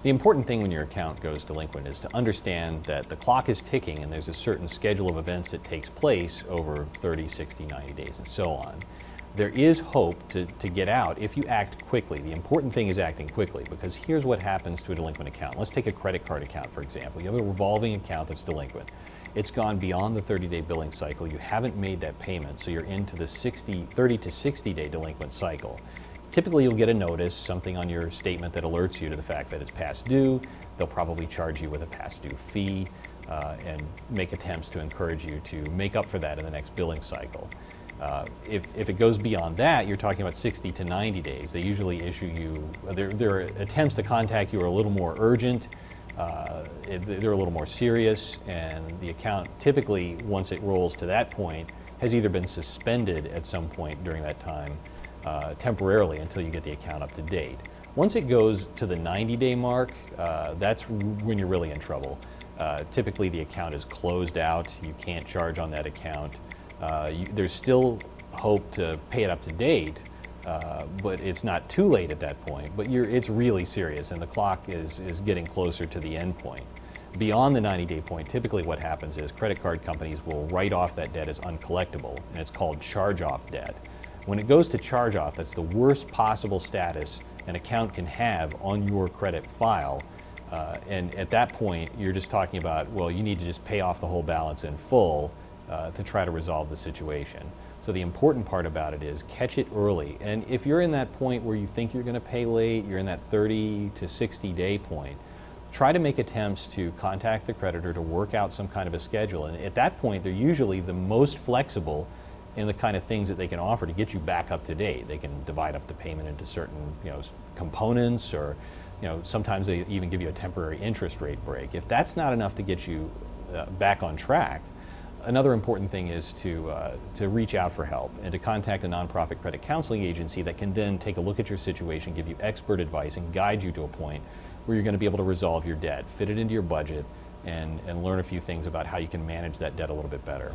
The important thing when your account goes delinquent is to understand that the clock is ticking and there's a certain schedule of events that takes place over 30, 60, 90 days and so on. There is hope to get out if you act quickly. The important thing is acting quickly, because here's what happens to a delinquent account. Let's take a credit card account, for example. You have a revolving account that's delinquent. It's gone beyond the 30-day billing cycle. You haven't made that payment, so you're into the 30 to 60-day delinquent cycle. Typically, you'll get a notice, something on your statement that alerts you to the fact that it's past due. They'll probably charge you with a past due fee and make attempts to encourage you to make up for that in the next billing cycle. If it goes beyond that, you're talking about 60 to 90 days. They usually issue you, their attempts to contact you are a little more urgent, they're a little more serious, and the account typically, once it rolls to that point, has either been suspended at some point during that time temporarily until you get the account up to date. Once it goes to the 90-day mark, that's when you're really in trouble. Typically the account is closed out, you can't charge on that account. There's still hope to pay it up to date, but it's not too late at that point. But it's really serious, and the clock is getting closer to the end point. Beyond the 90-day point, typically what happens is credit card companies will write off that debt as uncollectible, and it's called charge-off debt. When it goes to charge-off, that's the worst possible status an account can have on your credit file. And at that point, you're just talking about, well, you need to just pay off the whole balance in full to try to resolve the situation. So the important part about it is catch it early. And if you're in that point where you think you're going to pay late, you're in that 30 to 60-day point, try to make attempts to contact the creditor to work out some kind of a schedule. And at that point, they're usually the most flexible in the kind of things that they can offer to get you back up to date. They can divide up the payment into certain, components, or, sometimes they even give you a temporary interest rate break. If that's not enough to get you back on track, another important thing is to reach out for help and to contact a nonprofit credit counseling agency that can then take a look at your situation, give you expert advice, and guide you to a point where you're going to be able to resolve your debt, fit it into your budget, and learn a few things about how you can manage that debt a little bit better.